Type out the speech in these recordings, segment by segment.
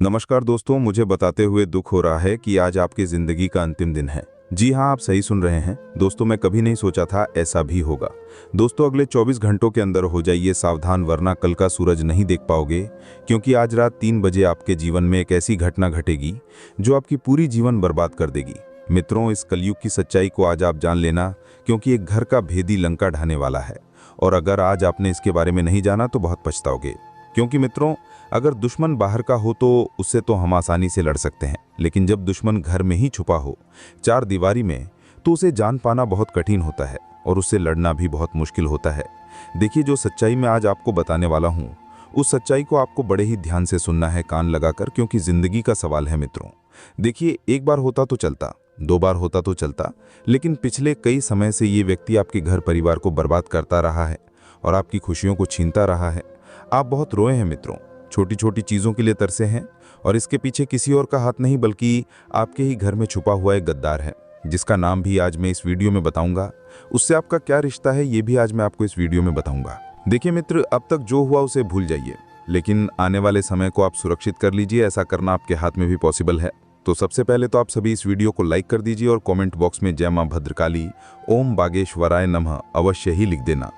नमस्कार दोस्तों, मुझे बताते हुए दुख हो रहा है कि आज आपकी ज़िंदगी का अंतिम दिन है। जी हाँ, आप सही सुन रहे हैं दोस्तों। मैं कभी नहीं सोचा था ऐसा भी होगा। दोस्तों, अगले 24 घंटों के अंदर हो जाइए सावधान, वरना कल का सूरज नहीं देख पाओगे। क्योंकि आज रात 3 बजे आपके जीवन में एक ऐसी घटना घटेगी जो आपकी पूरी जीवन बर्बाद कर देगी। मित्रों, इस कलयुग की सच्चाई को आज आप जान लेना, क्योंकि एक घर का भेदी लंका ढाने वाला है। और अगर आज आपने इसके बारे में नहीं जाना तो बहुत पछताओगे। क्योंकि मित्रों, अगर दुश्मन बाहर का हो तो उससे तो हम आसानी से लड़ सकते हैं, लेकिन जब दुश्मन घर में ही छुपा हो, चार दीवारी में, तो उसे जान पाना बहुत कठिन होता है और उससे लड़ना भी बहुत मुश्किल होता है। देखिए, जो सच्चाई मैं आज आपको बताने वाला हूँ, उस सच्चाई को आपको बड़े ही ध्यान से सुनना है, कान लगाकर, क्योंकि जिंदगी का सवाल है मित्रों। देखिए, एक बार होता तो चलता, 2 बार होता तो चलता, लेकिन पिछले कई समय से ये व्यक्ति आपके घर परिवार को बर्बाद करता रहा है और आपकी खुशियों को छीनता रहा है। आप बहुत रोए हैं मित्रों, छोटी छोटी चीज़ों के लिए तरसे हैं, और इसके पीछे किसी और का हाथ नहीं बल्कि आपके ही घर में छुपा हुआ एक गद्दार है, जिसका नाम भी आज मैं इस वीडियो में बताऊंगा। उससे आपका क्या रिश्ता है ये भी आज मैं आपको इस वीडियो में बताऊंगा। देखिए मित्र, अब तक जो हुआ उसे भूल जाइए, लेकिन आने वाले समय को आप सुरक्षित कर लीजिए। ऐसा करना आपके हाथ में भी पॉसिबल है। तो सबसे पहले तो आप सभी इस वीडियो को लाइक कर दीजिए और कॉमेंट बॉक्स में जय मां भद्रकाली, ओम बागेश्वराय नमः अवश्य ही लिख देना।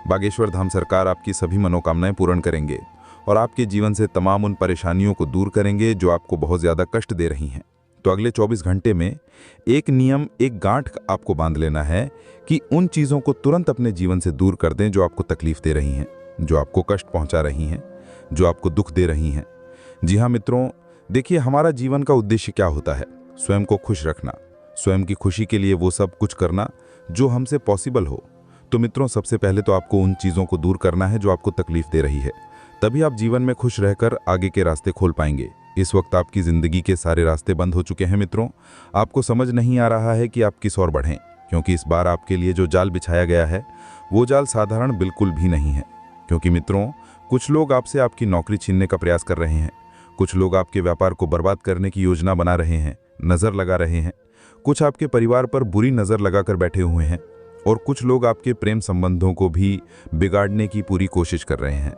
बागेश्वर धाम सरकार आपकी सभी मनोकामनाएं पूर्ण करेंगे और आपके जीवन से तमाम उन परेशानियों को दूर करेंगे जो आपको बहुत ज़्यादा कष्ट दे रही हैं। तो अगले 24 घंटे में एक नियम, एक गांठ आपको बांध लेना है कि उन चीज़ों को तुरंत अपने जीवन से दूर कर दें जो आपको तकलीफ दे रही हैं, जो आपको कष्ट पहुंचा रही हैं, जो आपको दुख दे रही हैं। जी हाँ मित्रों, देखिए, हमारा जीवन का उद्देश्य क्या होता है? स्वयं को खुश रखना, स्वयं की खुशी के लिए वो सब कुछ करना जो हमसे पॉसिबल हो। तो मित्रों, सबसे पहले तो आपको उन चीज़ों को दूर करना है जो आपको तकलीफ दे रही है, तभी आप जीवन में खुश रहकर आगे के रास्ते खोल पाएंगे। इस वक्त आपकी ज़िंदगी के सारे रास्ते बंद हो चुके हैं मित्रों। आपको समझ नहीं आ रहा है कि आप किस ओर बढ़ें, क्योंकि इस बार आपके लिए जो जाल बिछाया गया है वो जाल साधारण बिल्कुल भी नहीं है। क्योंकि मित्रों, कुछ लोग आपसे आपकी नौकरी छीनने का प्रयास कर रहे हैं, कुछ लोग आपके व्यापार को बर्बाद करने की योजना बना रहे हैं, नज़र लगा रहे हैं, कुछ आपके परिवार पर बुरी नज़र लगाकर बैठे हुए हैं, और कुछ लोग आपके प्रेम संबंधों को भी बिगाड़ने की पूरी कोशिश कर रहे हैं।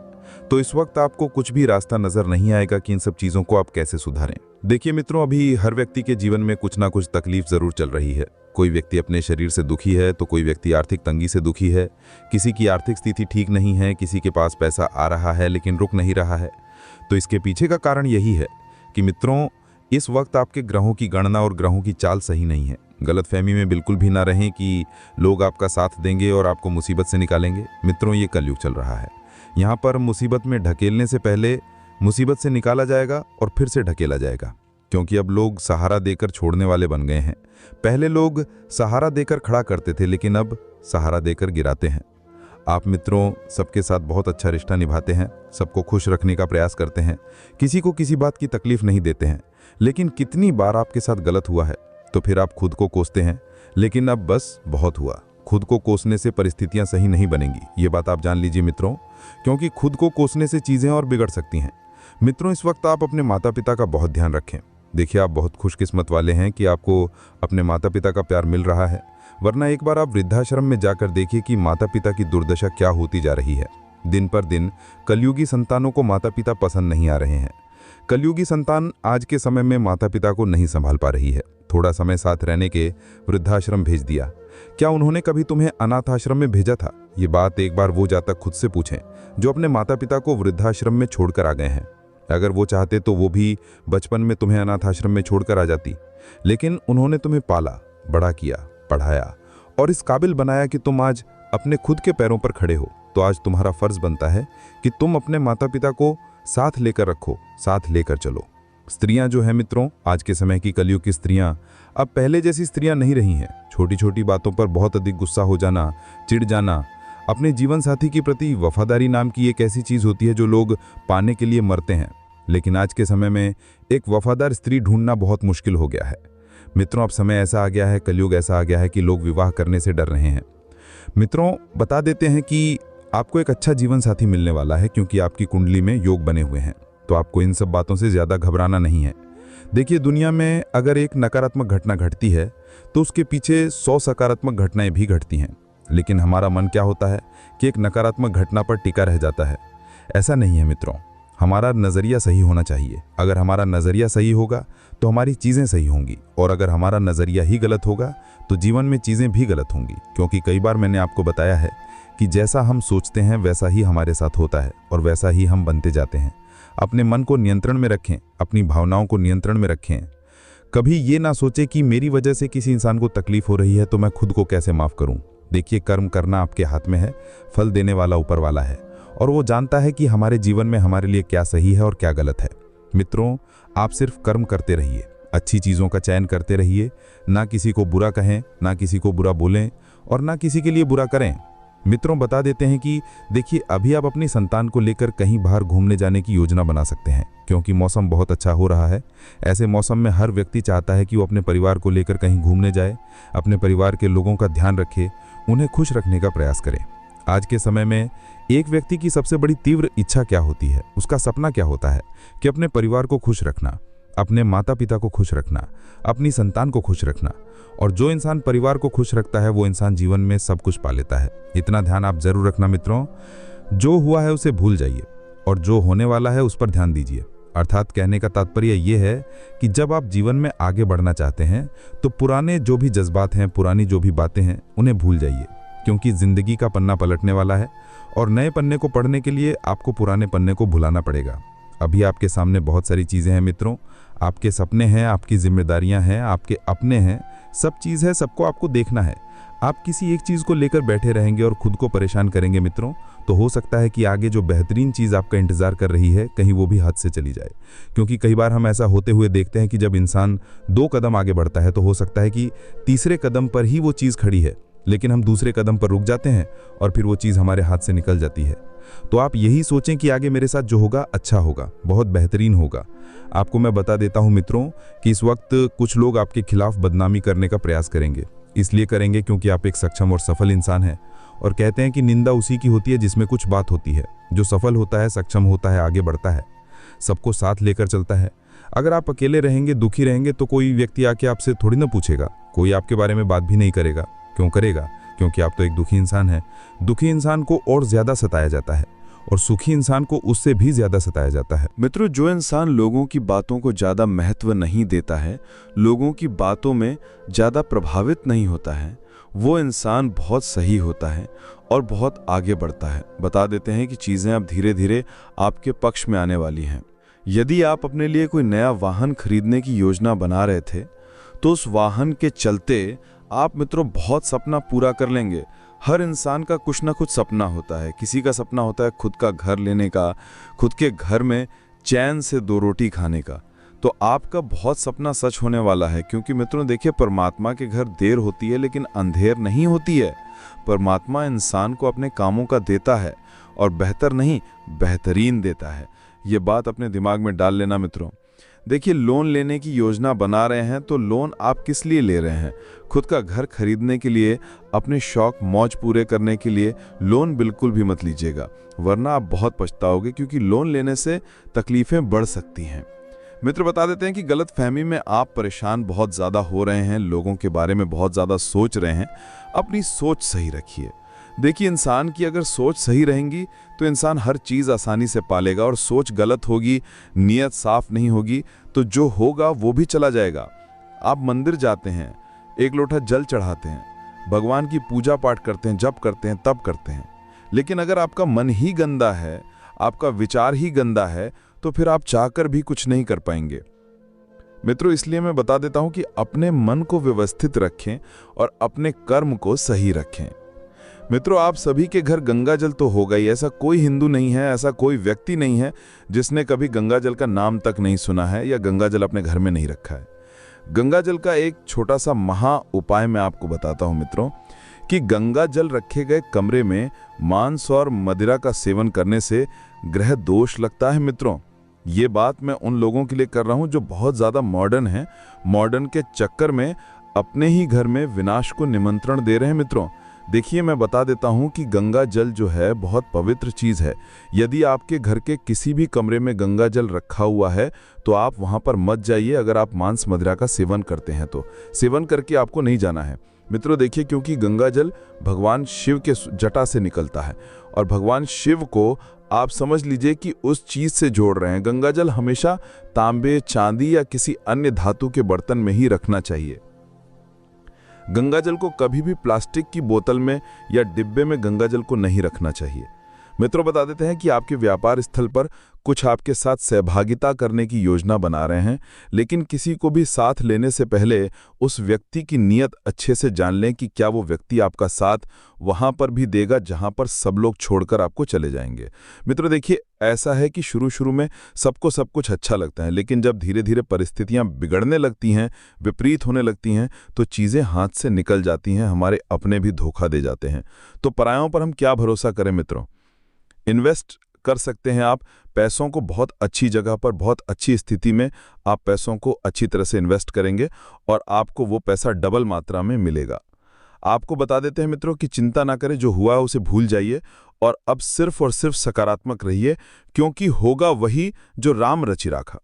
तो इस वक्त आपको कुछ भी रास्ता नजर नहीं आएगा कि इन सब चीज़ों को आप कैसे सुधारें। देखिए मित्रों, अभी हर व्यक्ति के जीवन में कुछ ना कुछ तकलीफ ज़रूर चल रही है। कोई व्यक्ति अपने शरीर से दुखी है तो कोई व्यक्ति आर्थिक तंगी से दुखी है, किसी की आर्थिक स्थिति ठीक नहीं है, किसी के पास पैसा आ रहा है लेकिन रुक नहीं रहा है। तो इसके पीछे का कारण यही है कि मित्रों, इस वक्त आपके ग्रहों की गणना और ग्रहों की चाल सही नहीं है। गलतफहमी में बिल्कुल भी ना रहें कि लोग आपका साथ देंगे और आपको मुसीबत से निकालेंगे। मित्रों, ये कलयुग चल रहा है। यहाँ पर मुसीबत में ढकेलने से पहले मुसीबत से निकाला जाएगा और फिर से ढकेला जाएगा, क्योंकि अब लोग सहारा देकर छोड़ने वाले बन गए हैं। पहले लोग सहारा देकर खड़ा करते थे, लेकिन अब सहारा देकर गिराते हैं। आप मित्रों सबके साथ बहुत अच्छा रिश्ता निभाते हैं, सबको खुश रखने का प्रयास करते हैं, किसी को किसी बात की तकलीफ नहीं देते हैं। लेकिन कितनी बार आपके साथ गलत हुआ है तो फिर आप खुद को कोसते हैं, लेकिन अब बस बहुत हुआ। खुद को कोसने से परिस्थितियां सही नहीं बनेंगी, ये बात आप जान लीजिए मित्रों, क्योंकि खुद को कोसने से चीज़ें और बिगड़ सकती हैं। मित्रों, इस वक्त आप अपने माता पिता का बहुत ध्यान रखें। देखिए, आप बहुत खुशकिस्मत वाले हैं कि आपको अपने माता पिता का प्यार मिल रहा है, वरना एक बार आप वृद्धाश्रम में जाकर देखिए कि माता पिता की दुर्दशा क्या होती जा रही है। दिन पर दिन कलयुगी संतानों को माता पिता पसंद नहीं आ रहे हैं। कलयुगी संतान आज के समय में माता पिता को नहीं संभाल पा रही है। थोड़ा समय साथ रहने के वृद्धाश्रम भेज दिया। क्या उन्होंने कभी तुम्हें अनाथ आश्रम में भेजा था? ये बात एक बार वो जातक खुद से पूछें जो अपने माता पिता को वृद्धाश्रम में छोड़कर आ गए हैं। अगर वो चाहते तो वो भी बचपन में तुम्हें अनाथ आश्रम में छोड़कर आ जाती, लेकिन उन्होंने तुम्हें पाला, बड़ा किया, पढ़ाया और इस काबिल बनाया कि तुम आज अपने खुद के पैरों पर खड़े हो। तो आज तुम्हारा फर्ज बनता है कि तुम अपने माता पिता को साथ लेकर रखो, साथ लेकर चलो। स्त्रियां जो है मित्रों, आज के समय की कलयुग की स्त्रियां अब पहले जैसी स्त्रियां नहीं रही हैं। छोटी छोटी बातों पर बहुत अधिक गुस्सा हो जाना, चिढ़ जाना। अपने जीवन साथी के प्रति वफादारी नाम की एक ऐसी चीज़ होती है जो लोग पाने के लिए मरते हैं, लेकिन आज के समय में एक वफादार स्त्री ढूंढना बहुत मुश्किल हो गया है। मित्रों, अब समय ऐसा आ गया है, कलयुग ऐसा आ गया है कि लोग विवाह करने से डर रहे हैं। मित्रों, बता देते हैं कि आपको एक अच्छा जीवन साथी मिलने वाला है, क्योंकि आपकी कुंडली में योग बने हुए हैं। तो आपको इन सब बातों से ज़्यादा घबराना नहीं है। देखिए, दुनिया में अगर एक नकारात्मक घटना घटती है तो उसके पीछे 100 सकारात्मक घटनाएं भी घटती हैं, लेकिन हमारा मन क्या होता है कि एक नकारात्मक घटना पर टिका रह जाता है। ऐसा नहीं है मित्रों। हमारा नज़रिया सही होना चाहिए। अगर हमारा नज़रिया सही होगा तो हमारी चीज़ें सही होंगी, और अगर हमारा नज़रिया ही गलत होगा तो जीवन में चीज़ें भी गलत होंगी। क्योंकि कई बार मैंने आपको बताया है कि जैसा हम सोचते हैं वैसा ही हमारे साथ होता है और वैसा ही हम बनते जाते हैं। अपने मन को नियंत्रण में रखें, अपनी भावनाओं को नियंत्रण में रखें। कभी ये ना सोचें कि मेरी वजह से किसी इंसान को तकलीफ हो रही है तो मैं खुद को कैसे माफ़ करूं। देखिए, कर्म करना आपके हाथ में है, फल देने वाला ऊपर वाला है, और वो जानता है कि हमारे जीवन में हमारे लिए क्या सही है और क्या गलत है। मित्रों, आप सिर्फ कर्म करते रहिए, अच्छी चीज़ों का चयन करते रहिए, ना किसी को बुरा कहें, ना किसी को बुरा बोलें और ना किसी के लिए बुरा करें। मित्रों, बता देते हैं कि देखिए, अभी आप अपनी संतान को लेकर कहीं बाहर घूमने जाने की योजना बना सकते हैं, क्योंकि मौसम बहुत अच्छा हो रहा है। ऐसे मौसम में हर व्यक्ति चाहता है कि वो अपने परिवार को लेकर कहीं घूमने जाए, अपने परिवार के लोगों का ध्यान रखे, उन्हें खुश रखने का प्रयास करें। आज के समय में एक व्यक्ति की सबसे बड़ी तीव्र इच्छा क्या होती है, उसका सपना क्या होता है कि अपने परिवार को खुश रखना, अपने माता पिता को खुश रखना, अपनी संतान को खुश रखना। और जो इंसान परिवार को खुश रखता है वो इंसान जीवन में सब कुछ पा लेता है। इतना ध्यान आप जरूर रखना मित्रों, जो हुआ है उसे भूल जाइए और जो होने वाला है उस पर ध्यान दीजिए। अर्थात कहने का तात्पर्य ये है कि जब आप जीवन में आगे बढ़ना चाहते हैं तो पुराने जो भी जज्बात हैं, पुरानी जो भी बातें हैं, उन्हें भूल जाइए, क्योंकि जिंदगी का पन्ना पलटने वाला है और नए पन्ने को पढ़ने के लिए आपको पुराने पन्ने को भुलाना पड़ेगा। अभी आपके सामने बहुत सारी चीज़ें हैं मित्रों, आपके सपने हैं, आपकी जिम्मेदारियां हैं, आपके अपने हैं, सब चीज़ है, सबको आपको देखना है। आप किसी एक चीज़ को लेकर बैठे रहेंगे और खुद को परेशान करेंगे मित्रों, तो हो सकता है कि आगे जो बेहतरीन चीज़ आपका इंतज़ार कर रही है कहीं वो भी हाथ से चली जाए। क्योंकि कई बार हम ऐसा होते हुए देखते हैं कि जब इंसान 2 कदम आगे बढ़ता है तो हो सकता है कि तीसरे कदम पर ही वो चीज़ खड़ी है, लेकिन हम दूसरे कदम पर रुक जाते हैं और फिर वो चीज़ हमारे हाथ से निकल जाती है। तो आप यही सोचें कि आगे मेरे साथ जो होगा अच्छा होगा, बहुत बेहतरीन होगा। आपको मैं बता देता हूं मित्रों कि इस वक्त कुछ लोग आपके खिलाफ बदनामी करने का प्रयास करेंगे। इसलिए करेंगे क्योंकि आप एक सक्षम और सफल इंसान हैं, और कहते हैं कि निंदा उसी की होती है जिसमें कुछ बात होती है। जो सफल होता है, सक्षम होता है, आगे बढ़ता है, सबको साथ लेकर चलता है। अगर आप अकेले रहेंगे, दुखी रहेंगे, तो कोई व्यक्ति आके आपसे थोड़ी ना पूछेगा, कोई आपके बारे में बात भी नहीं करेगा। क्यों करेगा? क्योंकि आप तो एक दुखी इंसान हैं। दुखी इंसान को और ज्यादा सताया जाता है और सुखी इंसान को उससे भी ज्यादा सताया जाता है। मित्रों, जो इंसान लोगों की बातों को ज्यादा महत्व नहीं देता है, लोगों की बातों में ज्यादा प्रभावित नहीं होता है, वो इंसान बहुत सही होता है और बहुत आगे बढ़ता है। बता देते हैं कि चीजें अब धीरे धीरे आपके पक्ष में आने वाली हैं। यदि आप अपने लिए कोई नया वाहन खरीदने की योजना बना रहे थे तो उस वाहन के चलते आप मित्रों बहुत सपना पूरा कर लेंगे। हर इंसान का कुछ ना कुछ सपना होता है। किसी का सपना होता है खुद का घर लेने का, खुद के घर में चैन से 2 रोटी खाने का। तो आपका बहुत सपना सच होने वाला है, क्योंकि मित्रों देखिए, परमात्मा के घर देर होती है लेकिन अंधेर नहीं होती है। परमात्मा इंसान को अपने कामों का देता है और बेहतर नहीं, बेहतरीन देता है। ये बात अपने दिमाग में डाल लेना मित्रों। देखिए, लोन लेने की योजना बना रहे हैं तो लोन आप किस लिए ले रहे हैं? खुद का घर खरीदने के लिए, अपने शौक मौज पूरे करने के लिए लोन बिल्कुल भी मत लीजिएगा, वरना आप बहुत पछताओगे, क्योंकि लोन लेने से तकलीफें बढ़ सकती हैं। मित्र, बता देते हैं कि गलत फहमी में आप परेशान बहुत ज़्यादा हो रहे हैं, लोगों के बारे में बहुत ज़्यादा सोच रहे हैं। अपनी सोच सही रखिए। देखिए, इंसान की अगर सोच सही रहेंगी तो इंसान हर चीज़ आसानी से पालेगा, और सोच गलत होगी, नीयत साफ नहीं होगी तो जो होगा वो भी चला जाएगा। आप मंदिर जाते हैं, 1 लोटा जल चढ़ाते हैं, भगवान की पूजा पाठ करते हैं, जप करते हैं, तब करते हैं, लेकिन अगर आपका मन ही गंदा है, आपका विचार ही गंदा है, तो फिर आप चाहकर भी कुछ नहीं कर पाएंगे। मित्रों, इसलिए मैं बता देता हूं कि अपने मन को व्यवस्थित रखें और अपने कर्म को सही रखें। मित्रों, आप सभी के घर गंगा जल तो होगा ही। ऐसा कोई हिंदू नहीं है, ऐसा कोई व्यक्ति नहीं है जिसने कभी गंगा जल का नाम तक नहीं सुना है या गंगा जल अपने घर में नहीं रखा है। गंगा जल का एक छोटा सा महा उपाय मैं आपको बताता हूं मित्रों, कि गंगा जल रखे गए कमरे में मांस और मदिरा का सेवन करने से ग्रह दोष लगता है। मित्रों, ये बात मैं उन लोगों के लिए कर रहा हूं जो बहुत ज्यादा मॉडर्न हैं, मॉडर्न के चक्कर में अपने ही घर में विनाश को निमंत्रण दे रहे हैं। मित्रों देखिए, मैं बता देता हूं कि गंगा जल जो है बहुत पवित्र चीज है। यदि आपके घर के किसी भी कमरे में गंगा जल रखा हुआ है तो आप वहां पर मत जाइए। अगर आप मांस मदिरा का सेवन करते हैं तो सेवन करके आपको नहीं जाना है। मित्रों देखिए, क्योंकि गंगा जल भगवान शिव के जटा से निकलता है और भगवान शिव को आप समझ लीजिए कि उस चीज से जोड़ रहे हैं। गंगाजल हमेशा तांबे, चांदी या किसी अन्य धातु के बर्तन में ही रखना चाहिए। गंगाजल को कभी भी प्लास्टिक की बोतल में या डिब्बे में गंगाजल को नहीं रखना चाहिए। मित्रों, बता देते हैं कि आपके व्यापार स्थल पर कुछ आपके साथ सहभागिता करने की योजना बना रहे हैं, लेकिन किसी को भी साथ लेने से पहले उस व्यक्ति की नीयत अच्छे से जान लें कि क्या वो व्यक्ति आपका साथ वहां पर भी देगा जहां पर सब लोग छोड़कर आपको चले जाएंगे। मित्रों देखिए, ऐसा है कि शुरू शुरू में सबको सब कुछ अच्छा लगता है, लेकिन जब धीरे धीरे परिस्थितियां बिगड़ने लगती हैं, विपरीत होने लगती हैं, तो चीज़ें हाथ से निकल जाती हैं, हमारे अपने भी धोखा दे जाते हैं। तो परायों पर हम क्या भरोसा करें मित्रों? इन्वेस्ट कर सकते हैं आप पैसों को बहुत अच्छी जगह पर, बहुत अच्छी स्थिति में आप पैसों को अच्छी तरह से इन्वेस्ट करेंगे और आपको वो पैसा डबल मात्रा में मिलेगा। आपको बता देते हैं मित्रों कि चिंता ना करें, जो हुआ उसे भूल जाइए और अब सिर्फ और सिर्फ सकारात्मक रहिए, क्योंकि होगा वही जो राम रचि राखा।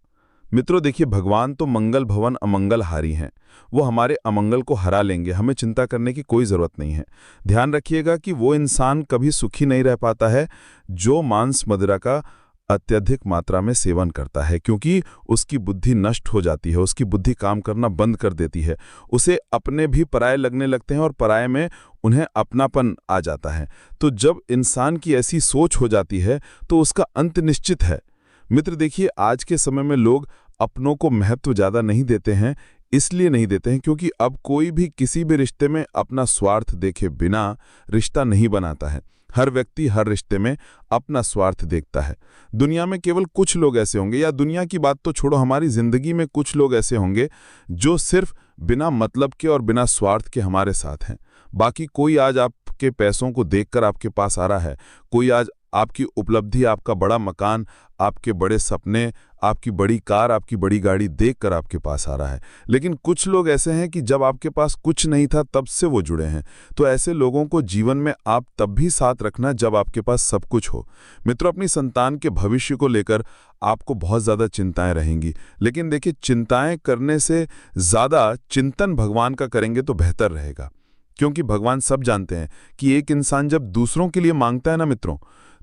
मित्रों देखिए, भगवान तो मंगल भवन अमंगल हारी हैं, वो हमारे अमंगल को हरा लेंगे, हमें चिंता करने की कोई ज़रूरत नहीं है। ध्यान रखिएगा कि वो इंसान कभी सुखी नहीं रह पाता है जो मांस मदिरा का अत्यधिक मात्रा में सेवन करता है, क्योंकि उसकी बुद्धि नष्ट हो जाती है, उसकी बुद्धि काम करना बंद कर देती है, उसे अपने भी पराये लगने लगते हैं और पराये में उन्हें अपनापन आ जाता है। तो जब इंसान की ऐसी सोच हो जाती है तो उसका अंत निश्चित है। मित्र देखिए, आज के समय में लोग अपनों को महत्व ज़्यादा नहीं देते हैं, इसलिए नहीं देते हैं क्योंकि अब कोई भी किसी भी रिश्ते में अपना स्वार्थ देखे बिना रिश्ता नहीं बनाता है। हर व्यक्ति हर रिश्ते में अपना स्वार्थ देखता है। दुनिया में केवल कुछ लोग ऐसे होंगे, या दुनिया की बात तो छोड़ो, हमारी जिंदगी में कुछ लोग ऐसे होंगे जो सिर्फ बिना मतलब के और बिना स्वार्थ के हमारे साथ हैं। बाकी कोई आज आपके पैसों को देखकर आपके पास आ रहा है, कोई आज आपकी उपलब्धि, आपका बड़ा मकान, आपके बड़े सपने, आपकी बड़ी कार, आपकी बड़ी गाड़ी देखकर आपके पास आ रहा है। लेकिन कुछ लोग ऐसे हैं कि जब आपके पास कुछ नहीं था तब से वो जुड़े हैं। तो ऐसे लोगों को जीवन में आप तब भी साथ रखना जब आपके पास सब कुछ हो। मित्रों, अपनी संतान के भविष्य को लेकर आपको बहुत ज़्यादा चिंताएं रहेंगी, लेकिन देखिए, चिंताएं करने से ज़्यादा चिंतन भगवान का करेंगे तो बेहतर रहेगा, क्योंकि भगवान सब जानते हैं कि एक इंसान जब दूसरों के लिए मांगता है ना मित्रों,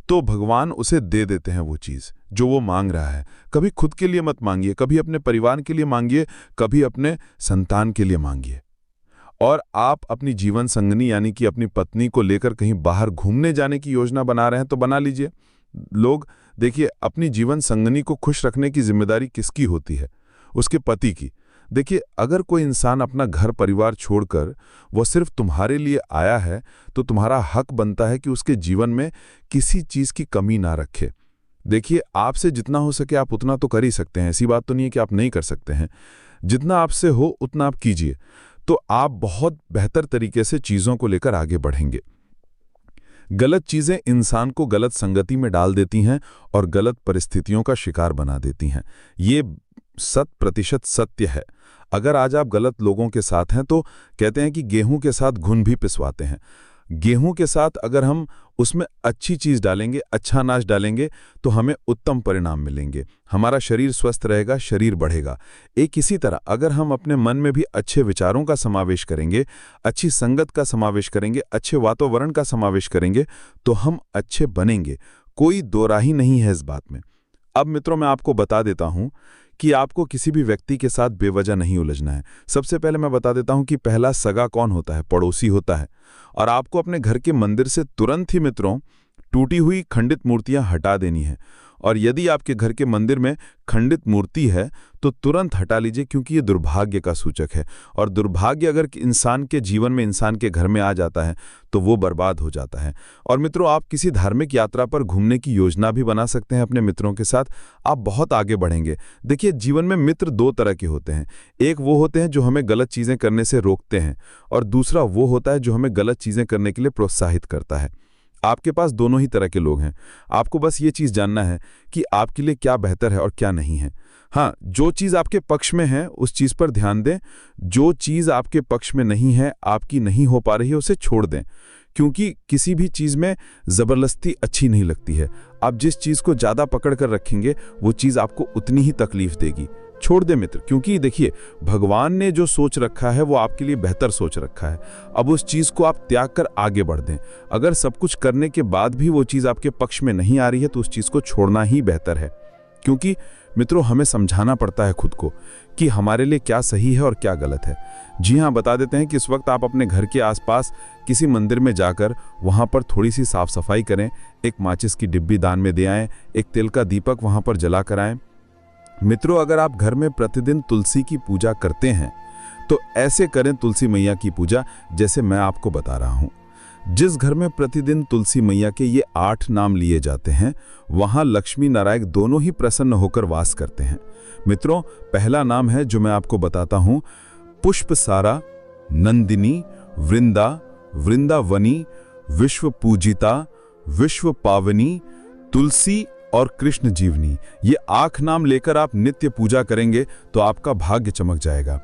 तो भगवान उसे दे देते हैं वो चीज़ जो वो मांग रहा है। कभी खुद के लिए मत मांगिए, कभी अपने परिवार के लिए मांगिए, कभी अपने संतान के लिए मांगिए। और आप अपनी जीवन संगनी यानी कि अपनी पत्नी को लेकर कहीं बाहर घूमने जाने की योजना बना रहे हैं तो बना लीजिए। लोग देखिए, अपनी जीवन संगनी को खुश रखने की जिम्मेदारी किसकी होती है? उसके पति की। देखिए, अगर कोई इंसान अपना घर परिवार छोड़कर वो सिर्फ तुम्हारे लिए आया है, तो तुम्हारा हक बनता है कि उसके जीवन में किसी चीज़ की कमी ना रखे। देखिए, आपसे जितना हो सके आप उतना तो कर ही सकते हैं, ऐसी बात तो नहीं है कि आप नहीं कर सकते हैं। जितना आपसे हो उतना आप कीजिए, तो आप बहुत बेहतर तरीके से चीज़ों को लेकर आगे बढ़ेंगे। गलत चीज़ें इंसान को गलत संगति में डाल देती हैं और गलत परिस्थितियों का शिकार बना देती हैं। ये 100% सत्य है। अगर आज आप गलत लोगों के साथ हैं तो कहते हैं कि गेहूं के साथ घुन भी पिसवाते हैं। गेहूं के साथ अगर हम उसमें अच्छी चीज़ डालेंगे, अच्छा अनाज डालेंगे, तो हमें उत्तम परिणाम मिलेंगे। हमारा शरीर स्वस्थ रहेगा, शरीर बढ़ेगा। एक इसी तरह अगर हम अपने मन में भी अच्छे विचारों का समावेश करेंगे, अच्छी संगत का समावेश करेंगे, अच्छे वातावरण का समावेश करेंगे, तो हम अच्छे बनेंगे। कोई दो राही नहीं है इस बात में। अब मित्रों, मैं आपको बता देता हूं कि आपको किसी भी व्यक्ति के साथ बेवजह नहीं उलझना है। सबसे पहले मैं बता देता हूं कि पहला सगा कौन होता है? पड़ोसी होता है। और आपको अपने घर के मंदिर से तुरंत ही मित्रों टूटी हुई खंडित मूर्तियां हटा देनी है। और यदि आपके घर के मंदिर में खंडित मूर्ति है तो तुरंत हटा लीजिए, क्योंकि ये दुर्भाग्य का सूचक है। और दुर्भाग्य अगर इंसान के जीवन में, इंसान के घर में आ जाता है तो वो बर्बाद हो जाता है। और मित्रों, आप किसी धार्मिक यात्रा पर घूमने की योजना भी बना सकते हैं अपने मित्रों के साथ। आप बहुत आगे बढ़ेंगे। देखिए, जीवन में मित्र दो तरह के होते हैं। एक वो होते हैं जो हमें गलत चीज़ें करने से रोकते हैं, और दूसरा वो होता है जो हमें गलत चीज़ें करने के लिए प्रोत्साहित करता है। आपके पास दोनों ही तरह के लोग हैं। आपको बस ये चीज़ जानना है कि आपके लिए क्या बेहतर है और क्या नहीं है। हाँ, जो चीज़ आपके पक्ष में है उस चीज़ पर ध्यान दें। जो चीज़ आपके पक्ष में नहीं है, आपकी नहीं हो पा रही है, उसे छोड़ दें, क्योंकि किसी भी चीज़ में ज़बरदस्ती अच्छी नहीं लगती है। आप जिस चीज़ को ज़्यादा पकड़ कर रखेंगे वो चीज़ आपको उतनी ही तकलीफ देगी। छोड़ दे मित्र, क्योंकि देखिए भगवान ने जो सोच रखा है वो आपके लिए बेहतर सोच रखा है। अब उस चीज़ को आप त्याग कर आगे बढ़ दें। अगर सब कुछ करने के बाद भी वो चीज़ आपके पक्ष में नहीं आ रही है तो उस चीज़ को छोड़ना ही बेहतर है, क्योंकि मित्रों हमें समझाना पड़ता है खुद को कि हमारे लिए क्या सही है और क्या गलत है। जी हाँ, बता देते हैं कि इस वक्त आप अपने घर के आसपास किसी मंदिर में जाकर वहाँ पर थोड़ी सी साफ सफाई करें, एक माचिस की डिब्बी दान में दे आएं, एक तिल का दीपक वहाँ पर जला कर आएं। मित्रों, अगर आप घर में प्रतिदिन तुलसी की पूजा करते हैं तो ऐसे करें तुलसी मैया की पूजा जैसे मैं आपको बता रहा हूँ। जिस घर में प्रतिदिन तुलसी मैया के ये 8 नाम लिए जाते हैं वहाँ लक्ष्मी नारायण दोनों ही प्रसन्न होकर वास करते हैं। मित्रों, पहला नाम है जो मैं आपको बताता हूँ, पुष्पसारा, नंदिनी, वृंदा, वृंदावनी, विश्व पूजिता, विश्व पावनी, तुलसी और कृष्ण जीवनी। ये 8 नाम लेकर आप नित्य पूजा करेंगे तो आपका भाग्य चमक जाएगा।